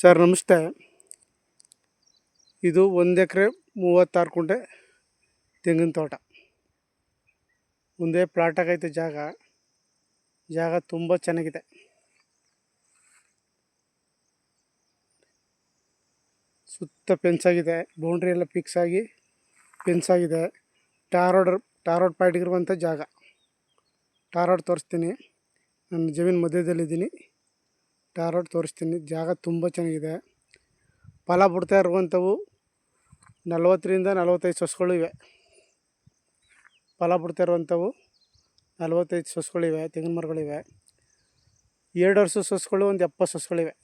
Sir ನಮಸ್ತೆ. ಇದು 1 ಎಕರೆ 36 ಕುಂಟೆ ತೆಂಗಿನ ತೋಟ. ಮುಂದೆ ಪ್ಲಾಟ್ ಆಗೈತೆ. ಜಾಗ ತುಂಬ ಚೆನ್ನಾಗಿದೆ. ಸುತ್ತ ಫೆನ್ಸ್ ಆಗಿದೆ. ಬೌಂಡ್ರಿ ಎಲ್ಲ ಫಿಕ್ಸ್ ಆಗಿ ಫೆನ್ಸ್ ಆಗಿದೆ. ಟಾರ್ ರೋಡ್ ಪಾಯಿಂಟ್ಗಿರುವಂಥ ಜಾಗ. ಟಾರ್ ರೋಡ್ ತೋರಿಸ್ತೀನಿ. ನಾನು ಜಮೀನು ಮಧ್ಯದಲ್ಲಿದ್ದೀನಿ. ಟಾರ್ ರೋಡ್ ತೋರಿಸ್ತೀನಿ. ಜಾಗ ತುಂಬ ಚೆನ್ನಾಗಿದೆ. ಫಲ ಬಿಡ್ತಾ ಇರುವಂಥವು 40ರಿಂದ 45 ಸೊಸುಗಳು ಇವೆ. ಫಲ ಬಿಡ್ತಾ ಇರುವಂಥವು 45 ಸೊಸುಗಳಿವೆ. ತೆಂಗಿನ ಮರಗಳಿವೆ. 2 ವರ್ಷದ ಸೊಸುಗಳು ಒಂದು 70 ಸೊಸುಗಳಿವೆ.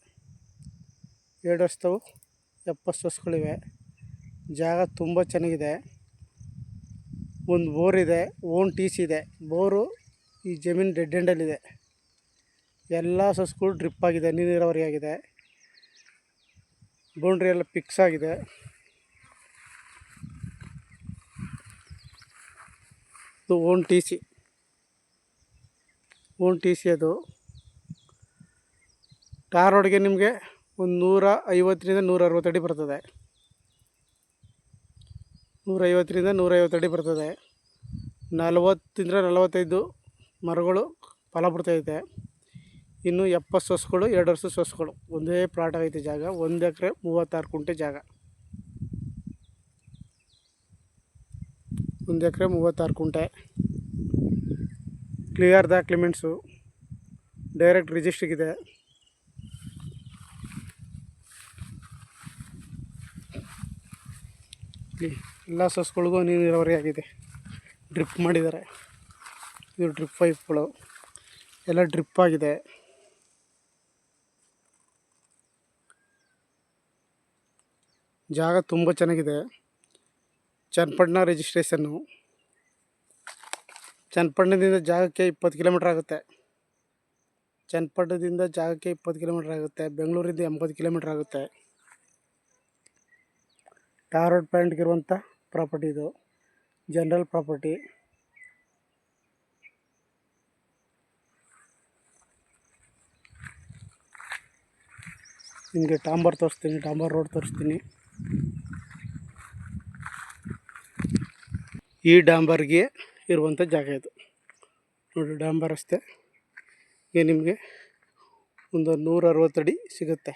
2 ವರ್ಷದವು 70 ಸೊಸುಗಳಿವೆ. ಜಾಗ ತುಂಬ ಚೆನ್ನಾಗಿದೆ. ಒಂದು ಬೋರ್ ಇದೆ. ಓನ್ TC ಇದೆ. ಬೋರು ಈ ಜಮೀನು ಡೆಡ್ ಎಂಡಲ್ಲಿದೆ. ಎಲ್ಲ ಸೊಸುಗಳು ಡ್ರಿಪ್ ಆಗಿದೆ. ನೀರಾವರಿ ಆಗಿದೆ. ಬೌಂಡ್ರಿ ಎಲ್ಲ ಫಿಕ್ಸ್ ಆಗಿದೆ. ಇದು ಓನ್ TC ಅದು. ಟಾರ್ ರೋಡ್ಗೆ ನಿಮಗೆ ಒಂದು 150ರಿಂದ 160 ಅಡಿ ಬರ್ತದೆ. 150ರಿಂದ 150 ಅಡಿ ಬರ್ತದೆ. 40ರಿಂದ 45 ಮರಗಳು ಫಲ ಬಿಡ್ತೈತೆ. ಇನ್ನು 70 ಸೊಸುಗಳು 2 ವರ್ಷದ ಸೊಸುಗಳು. ಒಂದೇ ಪ್ಲಾಟ್ ಆಗೈತೆ. ಜಾಗ 1 ಎಕರೆ 36 ಕುಂಟೆ ಜಾಗ. 1 ಎಕರೆ 36 ಕುಂಟೆ. Clear documents. ಡೈರೆಕ್ಟ್ ರಿಜಿಸ್ಟ್ರಿಗಿದೆ. ಎಲ್ಲ ಸೊಸುಗಳಿಗೂ ನೀರಾವರಿ ಆಗಿದೆ. ಡ್ರಿಪ್ ಮಾಡಿದ್ದಾರೆ. ಇದು ಡ್ರಿಪ್ ಪೈಪ್ಗಳು ಎಲ್ಲ ಡ್ರಿಪ್ ಆಗಿದೆ. ಜಾಗ ತುಂಬ ಚೆನ್ನಾಗಿದೆ. ಚನ್ನಪಟ್ಟಣ ರಿಜಿಸ್ಟ್ರೇಷನ್ನು. ಚನ್ನಪಟ್ಟಣದಿಂದ ಜಾಗಕ್ಕೆ 20 ಕಿಲೋಮೀಟ್ರ್ ಆಗುತ್ತೆ. ಚನ್ನಪಟ್ಟಣದಿಂದ ಜಾಗಕ್ಕೆ 20 ಕಿಲೋಮೀಟ್ರ್ ಆಗುತ್ತೆ. ಬೆಂಗಳೂರಿಂದ 80 ಕಿಲೋಮೀಟ್ರ್ ಆಗುತ್ತೆ. ಟಾರ್ ರೋಡ್ ಪಾಯಿಂಟ್ಗಿರುವಂಥ ಪ್ರಾಪರ್ಟಿ ಇದು. General property. ನಿಮಗೆ ಡಾಂಬರ್ ತೋರಿಸ್ತೀನಿ. ಡಾಂಬರ್ ರೋಡ್ ತೋರಿಸ್ತೀನಿ. ಈ ಡಾಂಬರ್ಗೆ ಇರುವಂಥ ಜಾಗ ಇದು ನೋಡಿ. ಡಾಂಬರ್ ರಸ್ತೆ ನಿಮಗೆ ಒಂದು 160 ಅಡಿ ಸಿಗುತ್ತೆ.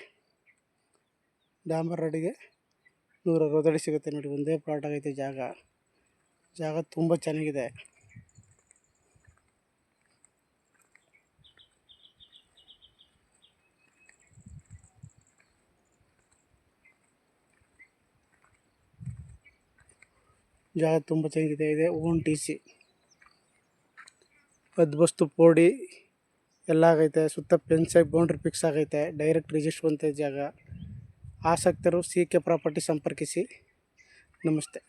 ಡಾಂಬರ್ ರೋಡಿಗೆ 160 ಅಡಿ ಸಿಗುತ್ತೆ ನೋಡಿ. ಒಂದೇ ಪ್ಲಾಟ್ ಆಗೈತೆ. ಜಾಗ ತುಂಬ ಚೆನ್ನಾಗಿದೆ. ಜಾಗ ತುಂಬ ಚೆನ್ನಾಗಿದೆ. ಇದೆ ಓನ್ TC. ಹದ್ಬಸ್ತು ಪೋಡಿ ಎಲ್ಲ ಆಗೈತೆ. ಸುತ್ತ ಫೆನ್ಸಾಗಿ ಬೌಂಡ್ರಿ ಫಿಕ್ಸ್ ಆಗೈತೆ. ಡೈರೆಕ್ಟ್ ರಿಜಿಸ್ಟ್ರ್ ಬಂತ ಜಾಗ. ಆಸಕ್ತರು CK ಪ್ರಾಪರ್ಟಿ ಸಂಪರ್ಕಿಸಿ. ನಮಸ್ತೆ.